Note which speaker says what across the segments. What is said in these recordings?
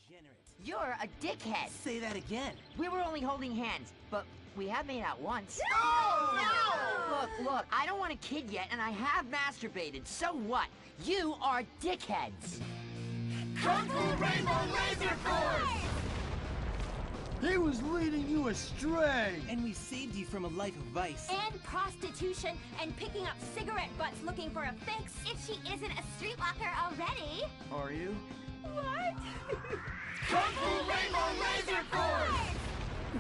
Speaker 1: degenerate.
Speaker 2: You're a dickhead.
Speaker 1: Say that again.
Speaker 2: We were only holding hands, but we have made out once.
Speaker 3: No!
Speaker 2: Look, I don't want a kid yet, and I have masturbated. So what? You are dickheads.
Speaker 3: Kung Fu Rainbow Laser Force!
Speaker 4: He was leading you astray!
Speaker 1: And we saved you from a life of vice.
Speaker 5: And prostitution and picking up cigarette butts looking for a fix if she isn't a streetwalker already.
Speaker 4: Are you?
Speaker 5: What?
Speaker 3: Kung Fu Rainbow Laser Force!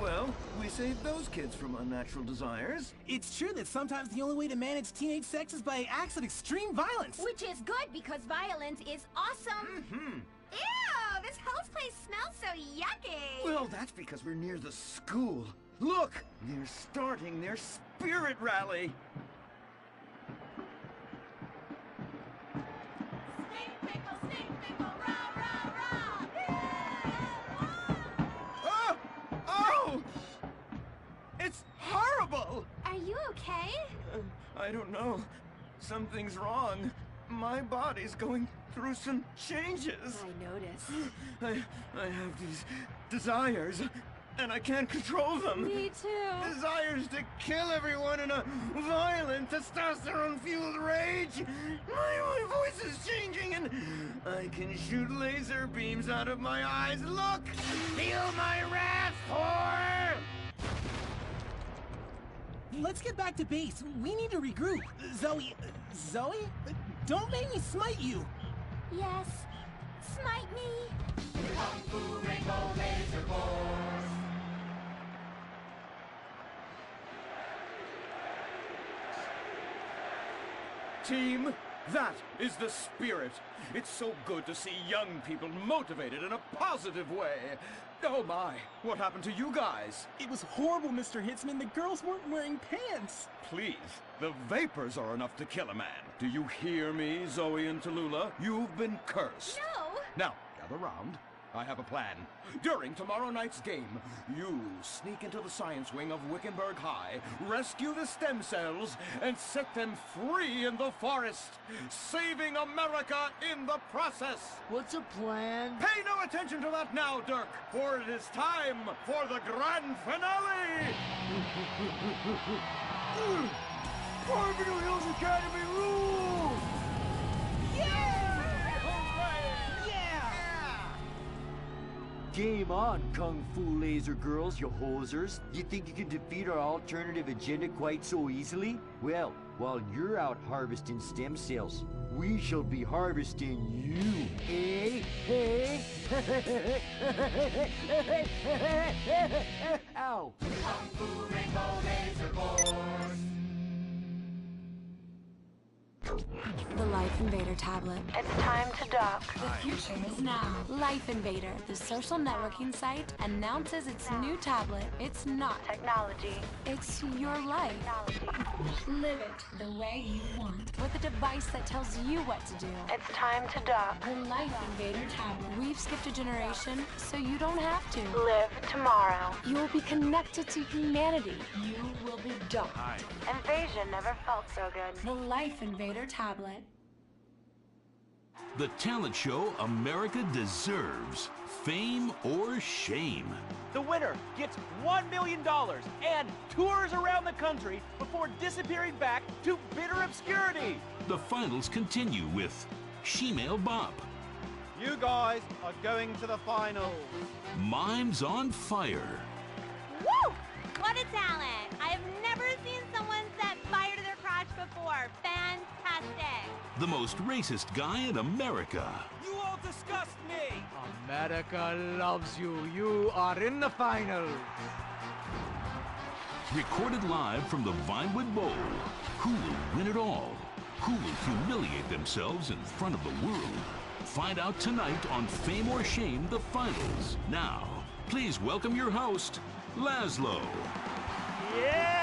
Speaker 4: Well, we saved those kids from unnatural desires.
Speaker 1: It's true that sometimes the only way to manage teenage sex is by acts of extreme violence.
Speaker 5: Which is good because violence is awesome.
Speaker 4: Mm-hmm.
Speaker 5: Ew, this whole place smells so yucky.
Speaker 4: Well, that's because we're near the school. Look! They're starting their spirit rally!
Speaker 5: Stink pickle, rah, rah, rah.
Speaker 4: Oh! Oh! It's horrible!
Speaker 5: Are you okay?
Speaker 4: I don't know. Something's wrong. My body's going through some changes.
Speaker 5: I noticed.
Speaker 4: I have these desires, and I can't control them.
Speaker 5: Me too.
Speaker 4: Desires to kill everyone in a violent, testosterone-fueled rage. My voice is changing, and I can shoot laser beams out of my eyes. Look! Feel my wrath, whore!
Speaker 1: Let's get back to base. We need to regroup. Zoe? Don't make me smite you.
Speaker 5: Yes. Smite me.
Speaker 3: Kung Fu Rainbow Laser Force!
Speaker 4: Team, that is the spirit. It's so good to see young people motivated in a positive way. Oh my, what happened to you guys?
Speaker 1: It was horrible, Mr. Hitzman. The girls weren't wearing pants.
Speaker 4: Please, the vapors are enough to kill a man. Do you hear me, Zoe and Tallulah? You've been cursed.
Speaker 5: No.
Speaker 4: Now, gather round. I have a plan. During tomorrow night's game, you sneak into the science wing of Wickenburg High, rescue the stem cells, and set them free in the forest, saving America in the process.
Speaker 6: What's a plan?
Speaker 4: Pay no attention to that now, Dirk, for it is time for the grand finale!
Speaker 6: Beverly Hills Academy rules! Game on, Kung Fu Laser Girls, you hosers. You think you can defeat our alternative agenda quite so easily? Well, while you're out harvesting stem cells, we shall be harvesting you, eh? Hey? Ow!
Speaker 3: Kung Fu Rainbow Laser Force!
Speaker 7: The Life Invader tablet.
Speaker 8: It's time to dock.
Speaker 7: The future is now. Life Invader, the social networking site, announces its new tablet. It's not
Speaker 8: Technology.
Speaker 7: It's your life. Live it the way you want. With a device that tells you what to do.
Speaker 8: It's time to dock.
Speaker 7: The Life Invader tablet. We've skipped a generation, so you don't have to.
Speaker 8: Live tomorrow.
Speaker 7: You will be connected to humanity. You will be docked.
Speaker 8: Invasion never felt so good.
Speaker 7: The Life Invader tablet.
Speaker 9: The talent show America deserves. Fame or shame.
Speaker 10: The winner gets $1 million and tours around the country before disappearing back to bitter obscurity.
Speaker 9: The finals continue with Shemale Bop.
Speaker 10: You guys are going to the finals.
Speaker 9: Mimes on Fire.
Speaker 5: Woo! What a talent! I have never seen someone set fire to their crotch before. Fantastic!
Speaker 9: The most racist guy in America.
Speaker 10: You all disgust me!
Speaker 6: America loves you. You are in the finals.
Speaker 9: Recorded live from the Vinewood Bowl. Who will win it all? Who will humiliate themselves in front of the world? Find out tonight on Fame or Shame, the finals. Now, please welcome your host, Laszlo.
Speaker 10: Yeah!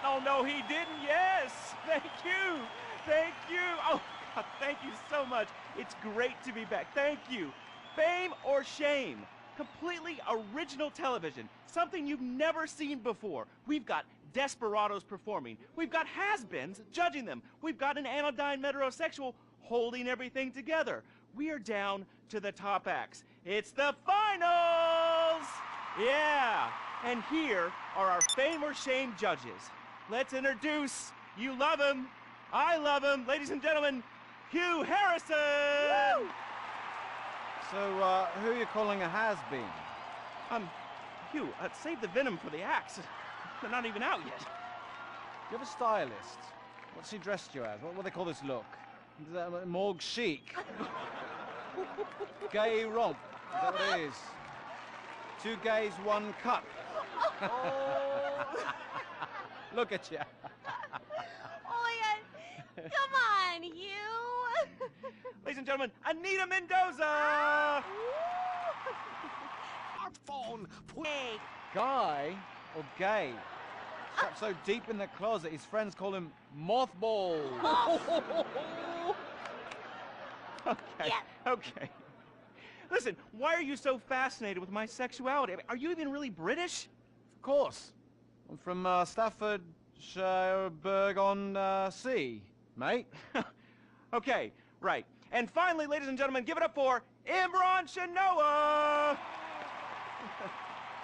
Speaker 10: Oh, no, he didn't. Yes! Thank you! Thank you! Oh, God, thank you so much. It's great to be back. Thank you. Fame or Shame? Completely original television. Something you've never seen before. We've got desperados performing. We've got has-beens judging them. We've got an anodyne metrosexual holding everything together. We are down to the top acts. It's the finals! Yeah, and here are our fame or shame judges. Let's introduce, you love him, I love him, ladies and gentlemen, Hugh Harrison! Woo!
Speaker 11: So, who are you calling a has-been?
Speaker 10: Hugh, save the venom for the acts. They're not even out yet.
Speaker 11: You have a stylist. What's he dressed you as? What do they call this look? Is that morgue chic? Gay romp. Is that what it is? 2 gays, 1 cup.
Speaker 5: Oh.
Speaker 11: Look at you.
Speaker 5: Oh my God. Come on, you.
Speaker 10: Ladies and gentlemen, Anita Mendoza!
Speaker 3: Smartphone.
Speaker 5: Hey.
Speaker 11: Guy or gay? Trapped so deep in the closet, his friends call him Mothball.
Speaker 10: Okay,
Speaker 5: Yeah.
Speaker 10: okay. Listen, why are you so fascinated with my sexuality? I mean, are you even really British?
Speaker 11: Of course. I'm from Staffordshire on Sea, mate.
Speaker 10: Okay, right. And finally, ladies and gentlemen, give it up for Imran Shanoa!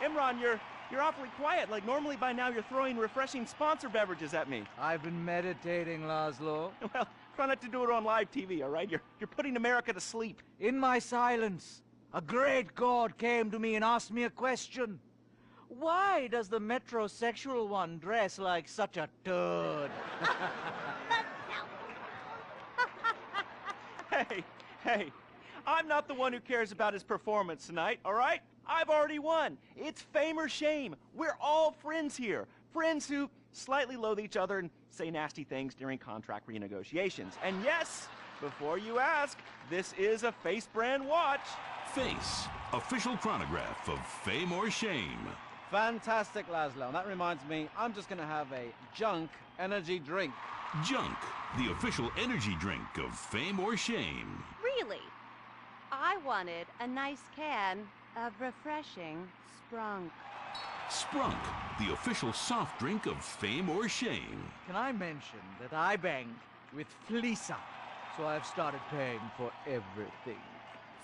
Speaker 10: Imran, you're awfully quiet. Like, normally by now you're throwing refreshing sponsor beverages at me.
Speaker 12: I've been meditating, Laszlo.
Speaker 10: Well, try not to do it on live TV, all right? You're putting America to sleep.
Speaker 12: In my silence, a great god came to me and asked me a question. Why does the metrosexual one dress like such a turd?
Speaker 10: Hey, I'm not the one who cares about his performance tonight, all right? I've already won. It's fame or shame. We're all friends here. Friends who slightly loathe each other and say nasty things during contract renegotiations. And yes, before you ask, this is a Face brand watch.
Speaker 9: Face, official chronograph of fame or shame.
Speaker 11: Fantastic, Laszlo. And that reminds me, I'm just going to have a junk energy drink.
Speaker 9: Junk, the official energy drink of fame or shame.
Speaker 13: Really? I wanted a nice can of refreshing Sprunk.
Speaker 9: Sprunk, the official soft drink of fame or shame.
Speaker 12: Can I mention that I banged with Fleesa, so I've started paying for everything.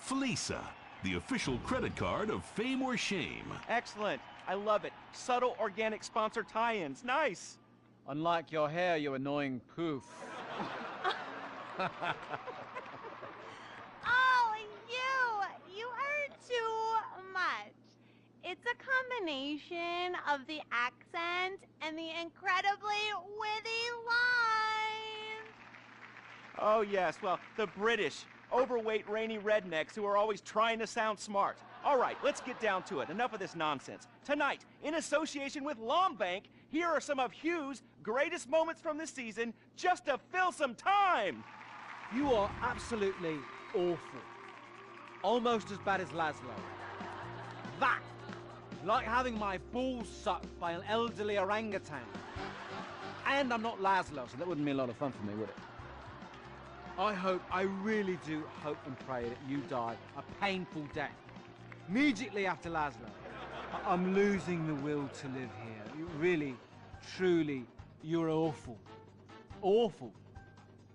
Speaker 9: Fleesa, the official credit card of fame or shame.
Speaker 10: Excellent. I love it. Subtle organic sponsor tie-ins. Nice.
Speaker 11: Unlike your hair, you annoying poof.
Speaker 5: Oh, you are too much. It's a combination of the accent and the incredibly witty lines.
Speaker 10: Oh, yes. Well, the British, overweight, rainy rednecks who are always trying to sound smart. All right, let's get down to it. Enough of this nonsense. Tonight, in association with Lombank, here are some of Hugh's greatest moments from this season, just to fill some time.
Speaker 11: You are absolutely awful. Almost as bad as Laszlo. That is like having my balls sucked by an elderly orangutan. And I'm not Laszlo, so that wouldn't be a lot of fun for me, would it? I really do hope and pray that you die a painful death. Immediately after Laszlo. I'm losing the will to live here. You really, truly, you're awful. Awful.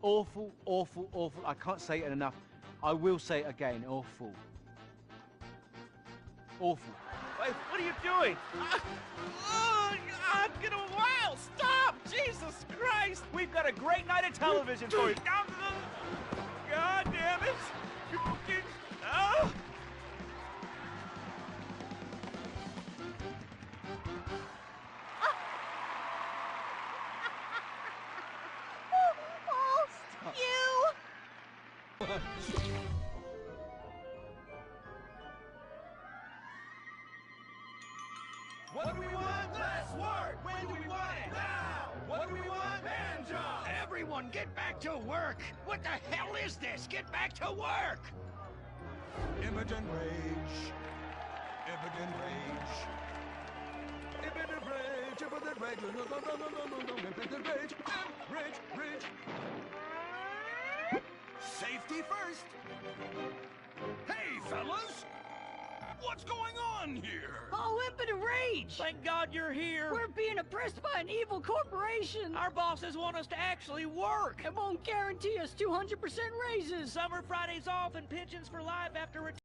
Speaker 11: Awful, awful, awful. I can't say it enough. I will say it again. Awful. Awful.
Speaker 10: Wait, what are you doing? Oh, God, get a while. Stop! Jesus Christ! We've got a great night of television for you. God damn it! Oh.
Speaker 3: What do we want? Less work! When do we want it? Now! What do we want? Hand job! Everyone get back to work! What the hell is this? Get back to work! Impotent rage. Impotent rage. Impotent rage. Impotent rage. No. Impotent rage. Rage. Safety first. Hey, fellas!
Speaker 4: What's going on here?
Speaker 14: All impotent rage!
Speaker 10: Thank God you're here.
Speaker 14: We're being oppressed by an evil corporation!
Speaker 10: Our bosses want us to actually work.
Speaker 14: And won't guarantee us 200% raises!
Speaker 10: Summer Fridays off and pensions for life after retirement.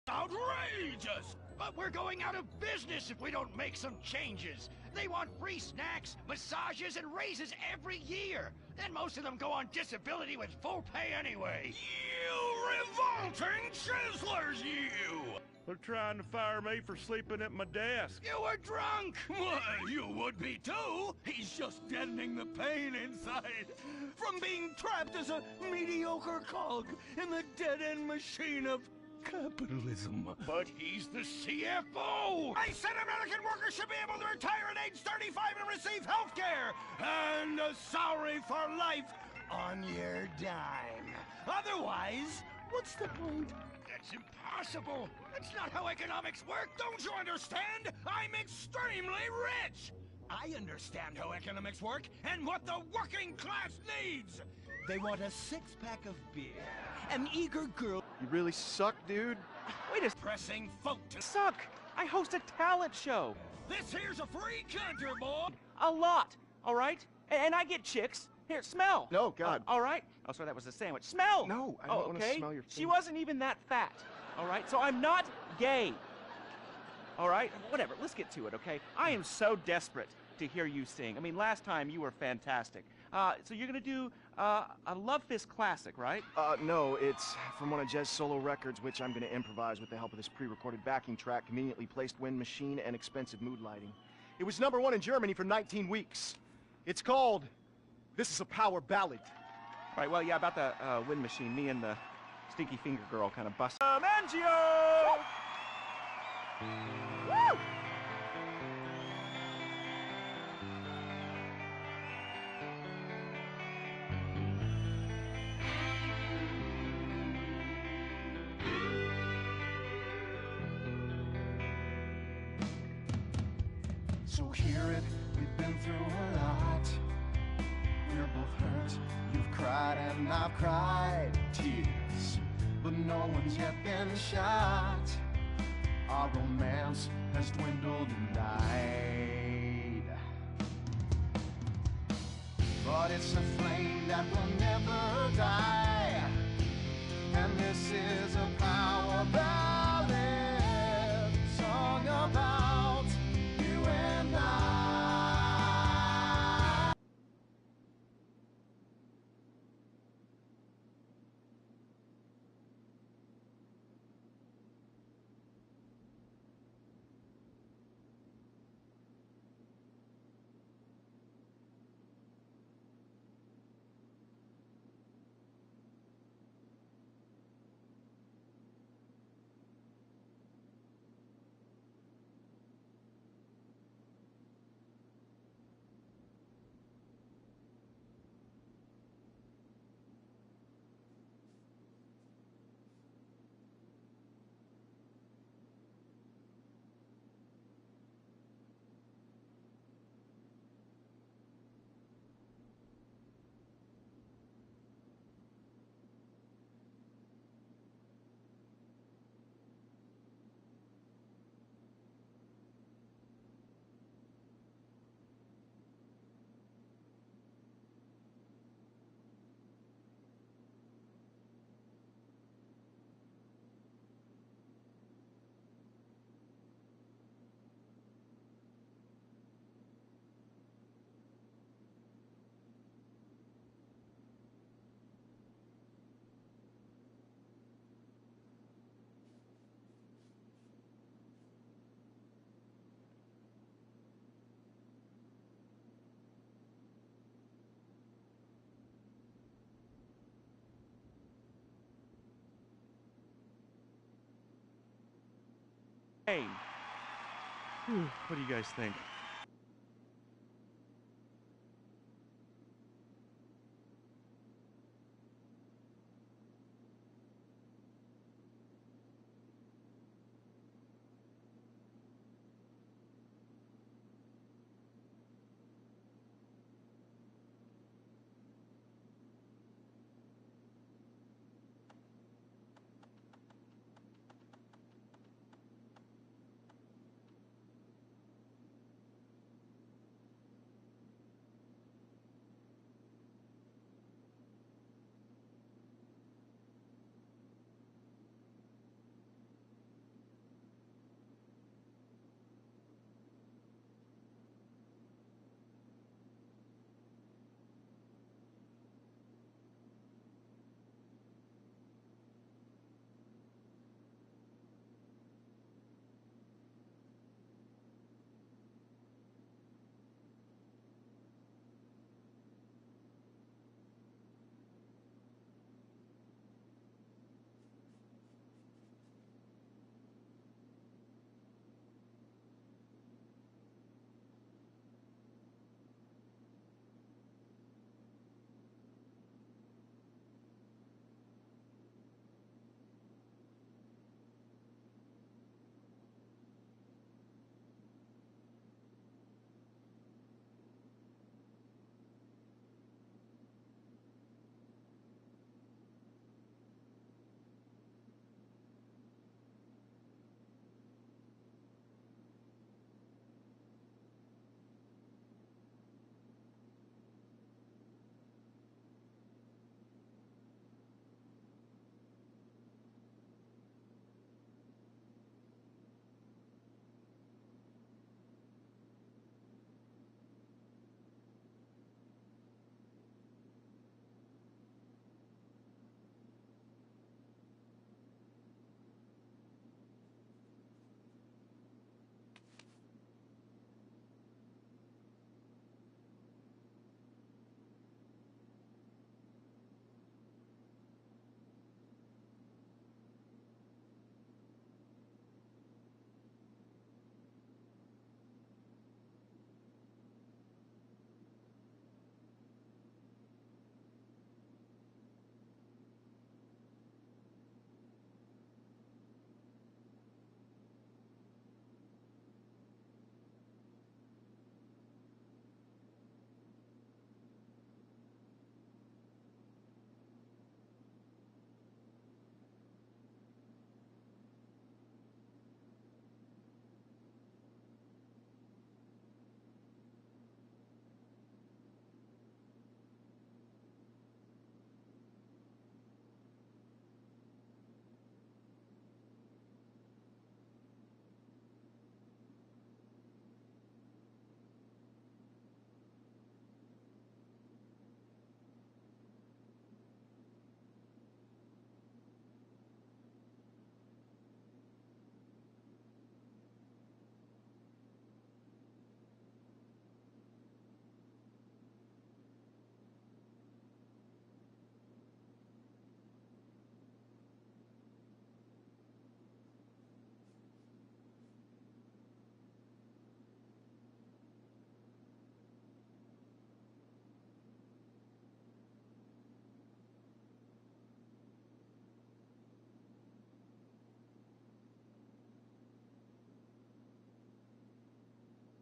Speaker 3: Outrageous! But we're going out of business if we don't make some changes. They want free snacks, massages, and raises every year. And most of them go on disability with full pay anyway.
Speaker 4: You revolting chiselers, you!
Speaker 10: They're trying to fire me for sleeping at my desk.
Speaker 3: You were drunk!
Speaker 4: Well, you would be too. He's just deadening the pain inside from being trapped as a mediocre cog in the dead-end machine of capitalism.
Speaker 3: But he's the CFO!
Speaker 4: I said American workers should be able to retire at age 35 and receive health care and a salary for life on your dime. Otherwise, what's the point?
Speaker 3: That's impossible! That's not how economics work!
Speaker 4: Don't you understand? I'm extremely rich! I understand how economics work and what the working class needs! They want a six-pack of beer, an eager girl...
Speaker 10: You really suck, dude. Wait a...
Speaker 4: Pressing folk to...
Speaker 10: Suck! I host a talent show.
Speaker 4: This here's a free canter, boy!
Speaker 10: A lot, all right? And I get chicks. Here, smell.
Speaker 15: No, God.
Speaker 10: All right? Oh, sorry, that was a sandwich. Smell!
Speaker 15: No, I don't want to
Speaker 10: okay?
Speaker 15: smell your
Speaker 10: She
Speaker 15: food.
Speaker 10: wasn't even that fat, all right? So I'm not gay. All right? Whatever, let's get to it, okay? I am so desperate to hear you sing. I mean, last time you were fantastic. So you're gonna do a Love Fist classic, right?
Speaker 15: No, it's from one of Jez's solo records, which I'm gonna improvise with the help of this pre-recorded backing track, conveniently placed wind machine, and expensive mood lighting. It was #1 in Germany for 19 weeks. It's called This Is a Power Ballad.
Speaker 10: All right, well, yeah, about the wind machine, me and the Stinky Finger Girl kind of bust. Mangio! Woo!
Speaker 16: So hear it, we've been through a lot. We're both hurt, you've cried and I've cried tears, but no one's yet been shot. Our romance has dwindled and died, but it's a flame that will never die. And this is a power ballad, song about you and I.
Speaker 10: Hey. Whew, what do you guys think?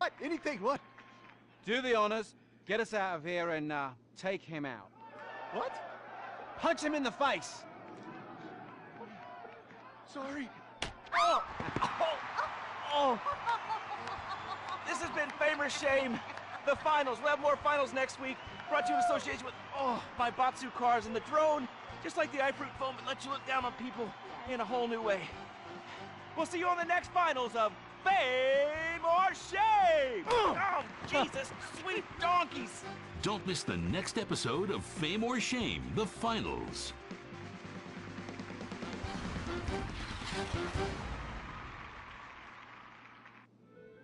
Speaker 15: What? Anything? What?
Speaker 11: Do the honors, get us out of here, and take him out.
Speaker 15: What?
Speaker 11: Punch him in the face!
Speaker 15: Sorry.
Speaker 10: Oh! Oh! This has been Fame or Shame. The finals. We'll have more finals next week. Brought to you in association with, my Batsu cars and the drone. Just like the iFruit foam, it lets you look down on people in a whole new way. We'll see you on the next finals of Fame or Shame! Oh, Jesus, sweet donkeys!
Speaker 9: Don't miss the next episode of Fame or Shame, the finals.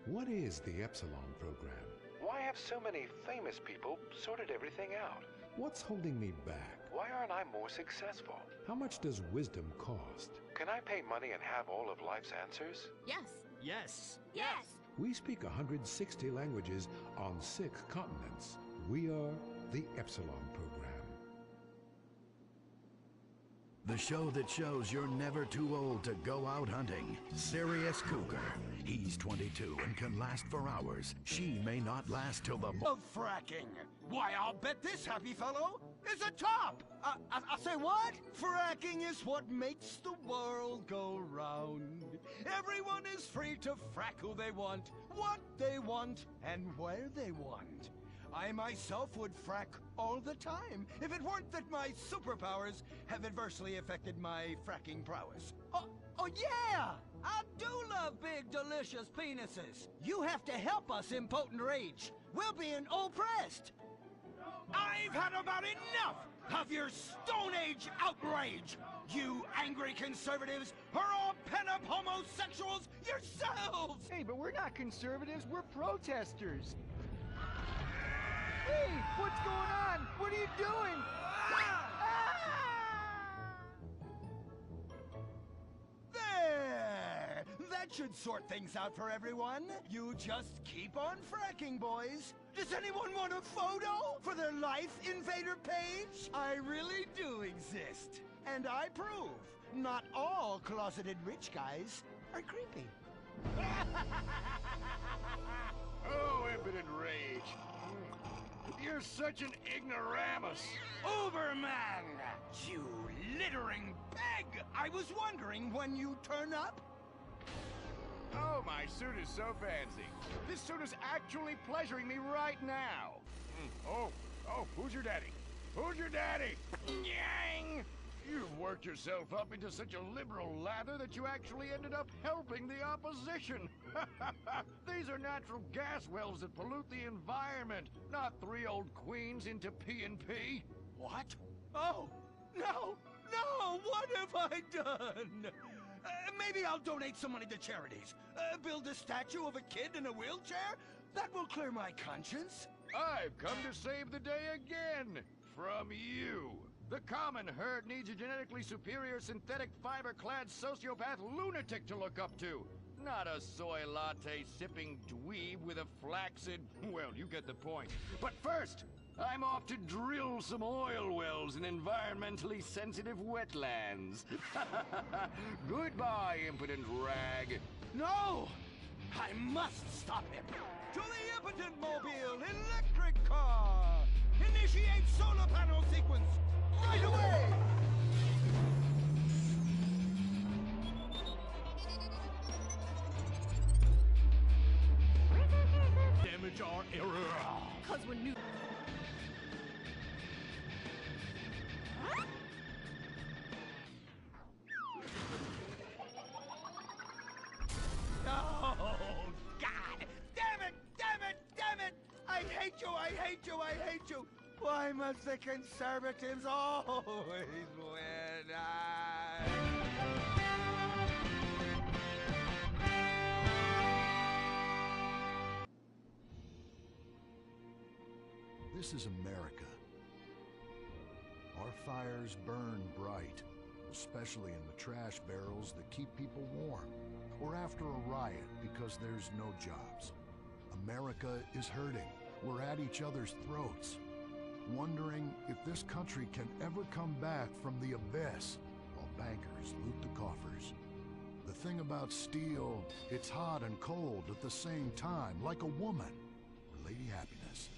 Speaker 17: What is the Epsilon program?
Speaker 18: Why have so many famous people sorted everything out?
Speaker 17: What's holding me back?
Speaker 18: Why aren't I more successful?
Speaker 17: How much does wisdom cost?
Speaker 18: Can I pay money and have all of life's answers?
Speaker 19: Yes.
Speaker 1: Yes.
Speaker 19: Yes.
Speaker 17: We speak 160 languages on 6 continents. We are the Epsilon program.
Speaker 20: The show that shows you're never too old to go out hunting. Serious Cougar. He's 22 and can last for hours. She may not last till the
Speaker 3: Of fracking. Why, I'll bet this happy fellow is a top. I say what? Fracking is what makes the world go round. Everyone is free to frack who they want, what they want, and where they want. I myself would frack all the time if it weren't that my superpowers have adversely affected my fracking prowess. Oh yeah! I do love big, delicious penises. You have to help us, Impotent Rage. We're being oppressed. I've had about enough of your Stone Age outrage. You angry conservatives are all pent-up homosexuals yourselves!
Speaker 15: Hey, but we're not conservatives, we're protesters. Hey, what's going on? What are you doing?
Speaker 3: There! That should sort things out for everyone. You just keep on fracking, boys. Does anyone want a photo for their Life Invader page? I really do exist. And I prove not all closeted rich guys are creepy.
Speaker 21: Oh, impotent rage. You're such an ignoramus.
Speaker 3: Uberman! You littering peg! I was wondering when you turn up.
Speaker 21: Oh, my suit is so fancy. This suit is actually pleasuring me right now. Oh, who's your daddy? Who's your daddy? Yang! You've worked yourself up into such a liberal lather that you actually ended up helping the opposition. These are natural gas wells that pollute the environment, not 3 old queens into P&P.
Speaker 3: What? Oh, no! What have I done? Maybe I'll donate some money to charities. Build a statue of a kid in a wheelchair? That will clear my conscience.
Speaker 21: I've come to save the day again. From you. The common herd needs a genetically superior synthetic fiber-clad sociopath lunatic to look up to. Not a soy latte-sipping dweeb with a flaccid... Well, you get the point. But first, I'm off to drill some oil wells in environmentally sensitive wetlands. Goodbye, impotent rag.
Speaker 3: No! I must stop him. To the impotent mobile electric car! Initiate solar panel sequence right away!
Speaker 1: Damage our error.
Speaker 19: Cause we're new.
Speaker 3: Oh, God! Damn it! I hate you! Why must the conservatives always win?
Speaker 20: This is America. Our fires burn bright, especially in the trash barrels that keep people warm, or after a riot because there's no jobs. America is hurting. We're at each other's throats, wondering if this country can ever come back from the abyss while bankers loot the coffers. The thing about steel, it's hot and cold at the same time, like a woman. Lady Happiness.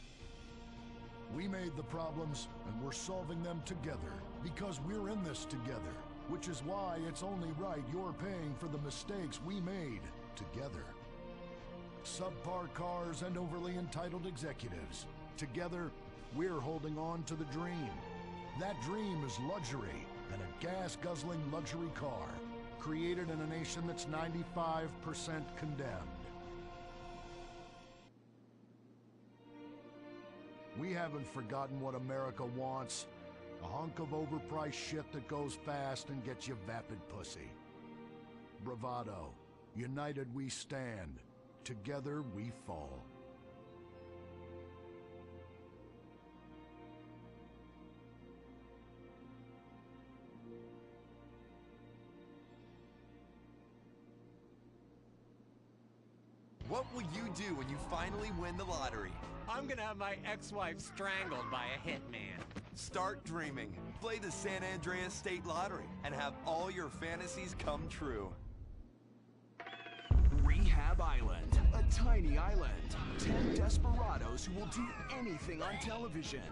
Speaker 20: We made the problems, and we're solving them together, because we're in this together, which is why it's only right you're paying for the mistakes we made together. Subpar cars and overly entitled executives. Together, we're holding on to the dream. That dream is luxury, and a gas-guzzling luxury car, created in a nation that's 95% condemned. We haven't forgotten what America wants. A hunk of overpriced shit that goes fast and gets you vapid pussy. Bravado. United we stand. Together we fall.
Speaker 19: What will you do when you finally win the lottery?
Speaker 22: I'm gonna have my ex-wife strangled by a hitman.
Speaker 19: Start dreaming. Play the San Andreas State Lottery and have all your fantasies come true.
Speaker 23: Rehab Island, a tiny island. 10 desperados who will do anything on television.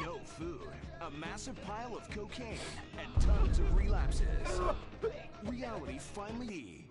Speaker 23: No food, a massive pile of cocaine, and tons of relapses. Reality finally.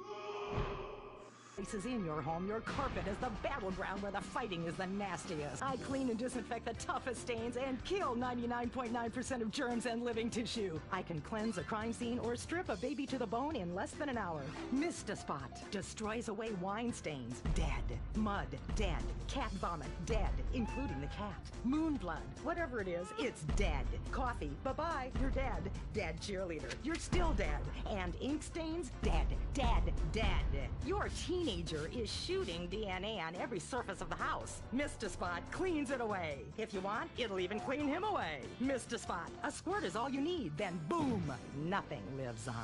Speaker 24: Is in your home, your carpet is the battleground where the fighting is the nastiest. I clean and disinfect the toughest stains and kill 99.9% of germs and living tissue. I can cleanse a crime scene or strip a baby to the bone in less than an hour. Mist Spot destroys away wine stains. Dead. Mud. Dead. Cat vomit. Dead, including the cat. Moon blood. Whatever it is, it's dead. Coffee. Bye-bye. You're dead. Dead cheerleader. You're still dead. And ink stains? Dead. Dead. Dead. Your teenager is shooting DNA on every surface of the house. Mist Spot cleans it away. If you want, it'll even clean him away. Mist Spot. A squirt is all you need. Then boom, nothing lives on.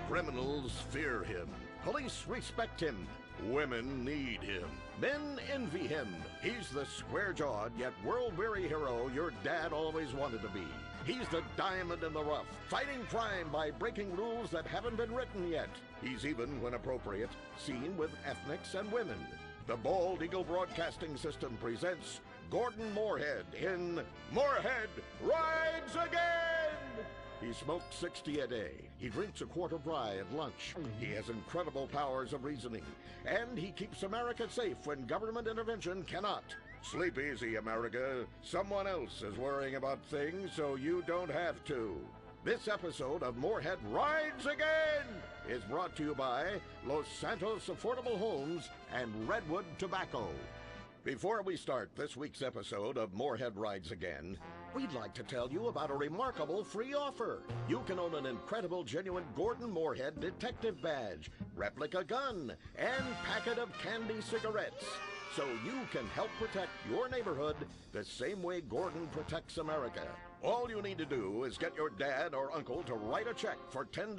Speaker 25: Criminals fear him. Police respect him. Women need him. Men envy him. He's the square-jawed yet world-weary hero your dad always wanted to be. He's the diamond in the rough, fighting crime by breaking rules that haven't been written yet. He's even, when appropriate, seen with ethnics and women. The Bald Eagle Broadcasting System presents Gordon Moorhead in Moorhead Rides Again! He smokes 60 a day. He drinks a quart of rye at lunch. He has incredible powers of reasoning. And he keeps America safe when government intervention cannot. Sleep easy, America. Someone else is worrying about things so you don't have to. This episode of Moorhead Rides Again is brought to you by Los Santos Affordable Homes and Redwood Tobacco. Before we start this week's episode of Moorhead Rides Again, we'd like to tell you about a remarkable free offer. You can own an incredible, genuine Gordon Moorhead detective badge, replica gun, and packet of candy cigarettes. So you can help protect your neighborhood the same way Gordon protects America. All you need to do is get your dad or uncle to write a check for $10.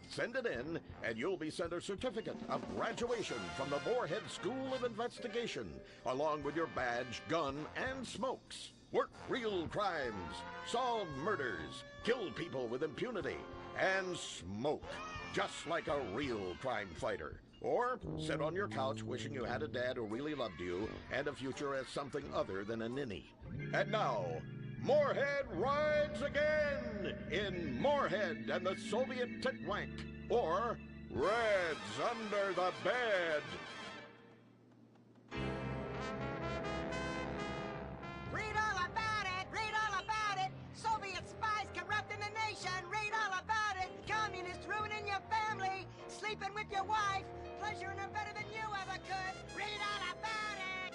Speaker 25: Send it in, and you'll be sent a certificate of graduation from the Moorhead School of Investigation, along with your badge, gun, and smokes. Work real crimes, solve murders, kill people with impunity, and smoke, just like a real crime fighter. Or sit on your couch wishing you had a dad who really loved you and a future as something other than a ninny. And now, Moorhead Rides Again in Moorhead and the Soviet Titwank, or Reds Under the Bed.
Speaker 26: Read all about it! Read all about it! Soviet spies corrupting the nation! Read all about it! Communists ruining your family! Sleeping with your wife! Pleasuring her better than you ever could! Read all about it!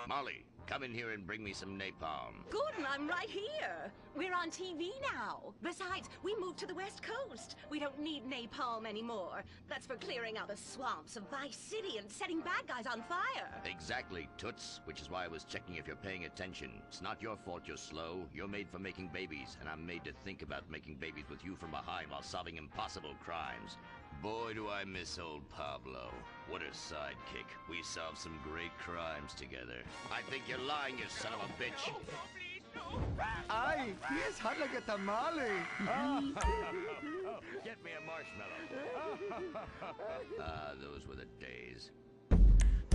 Speaker 27: Molly, come in here and bring me some napalm.
Speaker 28: Gordon, I'm right here. We're on TV now. Besides, we moved to the West Coast. We don't need napalm anymore. That's for clearing out the swamps of Vice City and setting bad guys on fire.
Speaker 27: Exactly, Toots, which is why I was checking if you're paying attention. It's not your fault you're slow. You're made for making babies, and I'm made to think about making babies with you from behind while solving impossible crimes. Boy, do I miss old Pablo. What a sidekick. We solved some great crimes together. I think you're lying, you son of a bitch.
Speaker 29: I
Speaker 2: Hey, yes, hot like a tamale.
Speaker 27: Get me a marshmallow. Those were the days.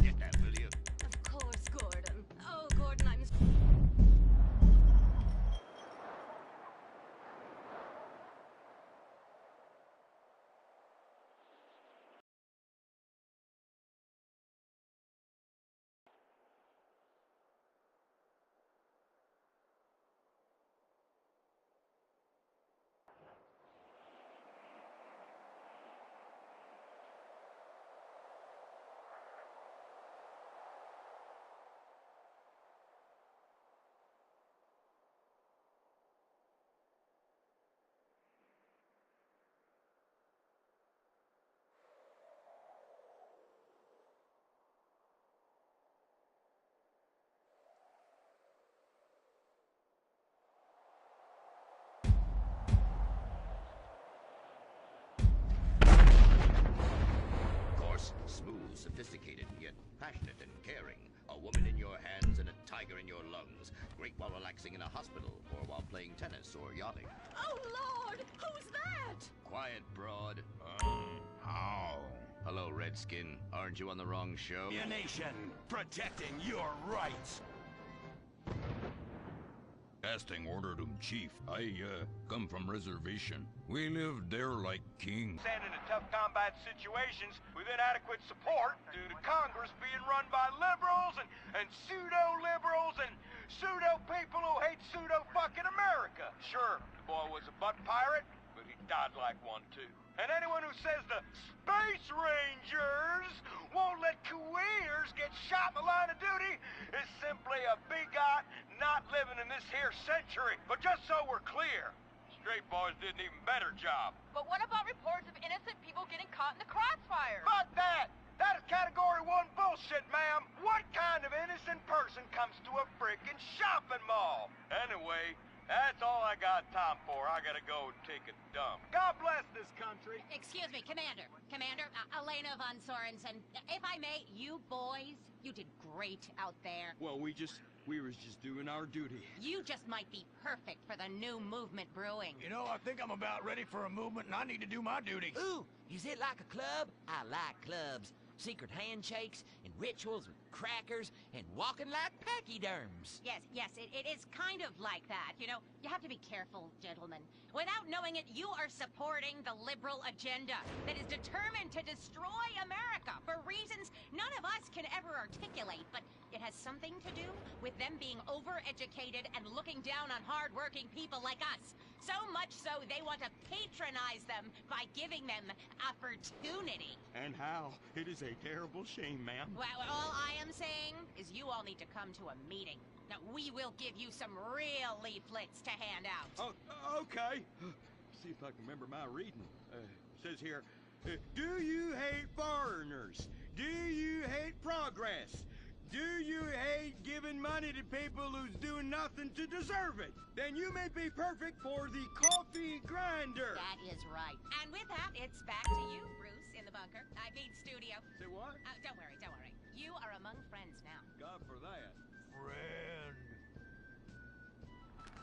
Speaker 27: Get that, will you?
Speaker 28: Of course, Gordon. Oh, Gordon, I'm...
Speaker 27: Smooth, sophisticated, yet passionate and caring. A woman in your hands and a tiger in your lungs. Great while relaxing in a hospital, or while playing tennis or yachting.
Speaker 28: Oh, Lord! Who's that?
Speaker 27: Quiet, broad.
Speaker 21: How?
Speaker 27: Hello, Redskin. Aren't you on the wrong show?
Speaker 21: Your nation, protecting your rights.
Speaker 5: Casting ordered chief. I, come from reservation. We live there like kings.
Speaker 6: And in tough combat situations with inadequate support due to Congress being run by liberals and pseudo-liberals and pseudo-people who hate pseudo-fucking America. Sure, the boy was a butt pirate, but he died like one too. And anyone who says the Space Rangers won't let Kuwaiters get shot in the line of duty is simply a bigot not living in this here century. But just so we're clear, straight boys did an even better job.
Speaker 7: But what about reports of innocent people getting caught in the crossfire?
Speaker 6: Fuck that! That is category 1 bullshit, ma'am. What kind of innocent person comes to a frickin' shopping mall? Anyway, that's all I got time for. I gotta go and take a dump. God bless this country.
Speaker 28: Excuse me, Commander. Commander, Elena von Sorensen. If I may, you boys, you did great out there.
Speaker 21: Well, we was just doing our duty.
Speaker 28: You just might be perfect for the new movement brewing.
Speaker 21: You know, I think I'm about ready for a movement and I need to do my duty.
Speaker 8: Ooh, is it like a club? I like clubs. Secret handshakes and rituals with crackers and walking like pachyderms.
Speaker 28: Yes, it is kind of like that. You know, you have to be careful, gentlemen. Without knowing it, you are supporting the liberal agenda that is determined to destroy America for reasons none of us can ever articulate, but it has something to do with them being overeducated and looking down on hard-working people like us. So much so they want to patronize them by giving them opportunity.
Speaker 21: And how? It is a terrible shame, ma'am.
Speaker 28: Well, all I am saying is you all need to come to a meeting. Now, we will give you some real leaflets to hand out.
Speaker 21: Oh, okay. See if I can remember my reading. Says here, do you hate foreigners? Do you hate progress? Do you hate giving money to people who's doing nothing to deserve it? Then you may be perfect for the coffee grinder.
Speaker 28: That is right. And with that, it's back to you, Bruce, in the bunker. I mean, studio.
Speaker 21: Say what?
Speaker 28: Don't worry. You are among friends now.
Speaker 21: God for that. Friend.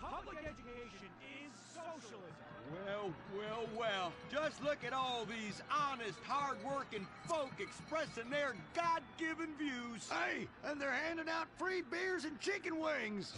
Speaker 10: Public education is socialism.
Speaker 21: Well. Just look at all these honest, hard-working folk expressing their God-given views. Hey, and they're handing out free beers and chicken wings.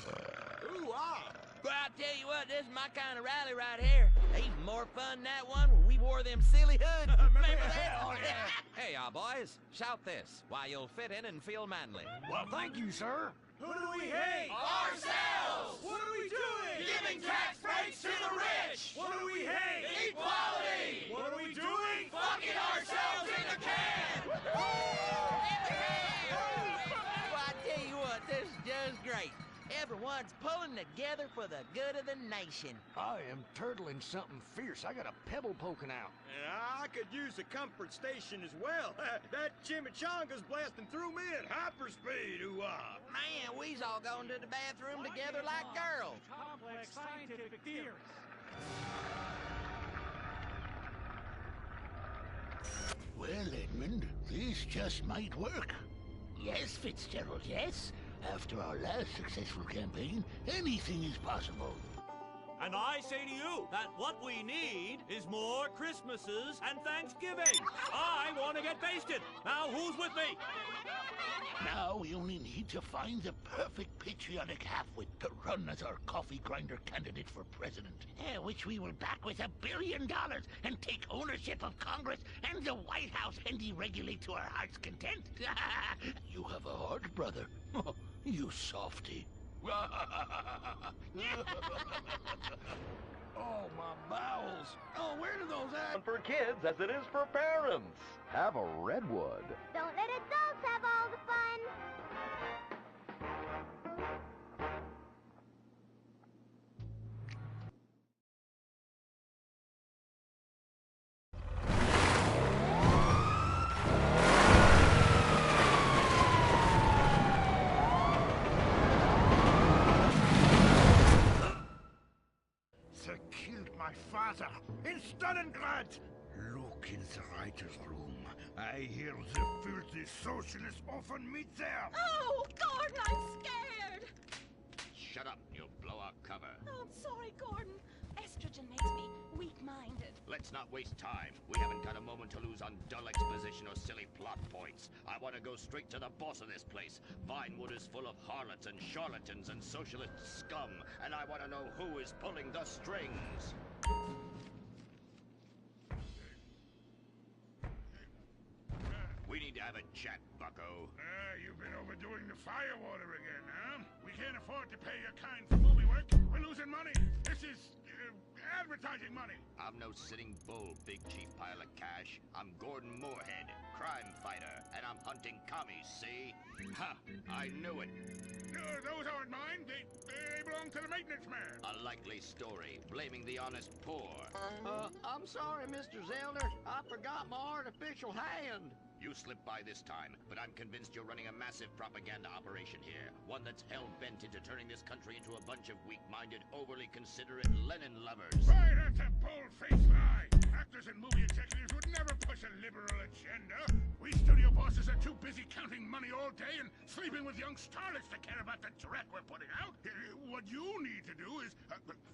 Speaker 8: Ooh-ah. But I tell you what, this is my kind of rally right here. Even more fun than that one where we wore them silly hoods. Remember that?
Speaker 21: Oh, yeah.
Speaker 8: Hey, y'all boys, shout this while you'll fit in and feel manly.
Speaker 21: Well, thank you, sir.
Speaker 10: Who do we hate?
Speaker 6: Ourselves!
Speaker 10: What are we doing?
Speaker 6: Giving tax breaks to the rich!
Speaker 10: What do we hate?
Speaker 6: Equality!
Speaker 10: What are we doing?
Speaker 6: Fucking ourselves in the can!
Speaker 8: Well, I tell you what, this is just great. Everyone's pulling together for the good of the nation.
Speaker 21: I am turtling something fierce. I got a pebble poking out. I could use a comfort station as well. That chimichanga's blasting through me at hyperspeed. Ooh-ah.
Speaker 8: Man, we's all going to the bathroom together like girls.
Speaker 10: Complex scientific theories.
Speaker 12: Well, Edmund, this just might work. Yes, Fitzgerald, yes. After our last successful campaign, anything is possible.
Speaker 4: And I say to you that what we need is more Christmases and Thanksgiving. I want to get basted. Now, who's with me?
Speaker 12: Now we only need to find the perfect patriotic halfwit to run as our coffee grinder candidate for president. Which we will back with $1 billion and take ownership of Congress and the White House and deregulate to our heart's content. You have a heart, brother. You softy.
Speaker 3: Oh, my bowels. Oh, where do those at?
Speaker 9: For kids as it is for parents. Have a Redwood.
Speaker 11: Don't let adults have all the fun.
Speaker 12: They killed my father in Stalingrad. Look in the writer's room. I hear the filthy socialists often meet there.
Speaker 28: Oh, Gordon, I'm scared.
Speaker 27: Shut up, you'll blow our cover.
Speaker 28: Oh, I'm sorry, Gordon. Estrogen makes me weak-minded.
Speaker 27: Let's not waste time. We haven't got a moment to lose on dull exposition or silly plot points. I want to go straight to the boss of this place. Vinewood is full of harlots and charlatans and socialist scum, and I want to know who is pulling the strings. We need to have a chat, bucko.
Speaker 21: You've been overdoing the firewater again, huh? We can't afford to pay your kind for movie work. We're losing money. This is advertising money.
Speaker 27: I'm no sitting bull, big chief pile of cash. I'm Gordon Moorhead, crime fighter, and I'm hunting commies, see? Ha! I knew it.
Speaker 21: Those aren't mine. They belong to the maintenance man.
Speaker 27: A likely story, blaming the honest poor.
Speaker 3: I'm sorry, Mr. Zellner. I forgot my artificial hand.
Speaker 27: You slipped by this time, but I'm convinced you're running a massive propaganda operation here. One that's hell-bent into turning this country into a bunch of weak-minded, overly considerate Lenin lovers.
Speaker 21: Why, that's a bold-faced lie. Actors and movie executives would never push a liberal agenda. We studio bosses are too busy counting money all day and sleeping with young starlets to care about the dreck we're putting out. What you need to do is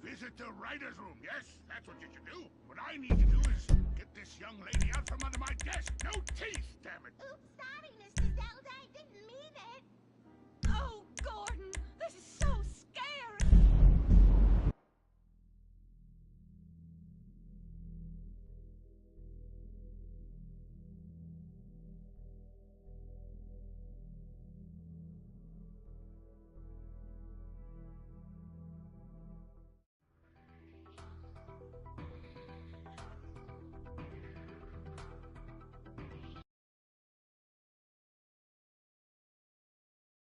Speaker 21: visit the writer's room. Yes, that's what you should do. What I need to do is get this young lady out from under my desk. No teeth, damn it.
Speaker 11: Oops, sorry, Mr. Zelda. I didn't mean it.
Speaker 28: Oh, Gordon, this is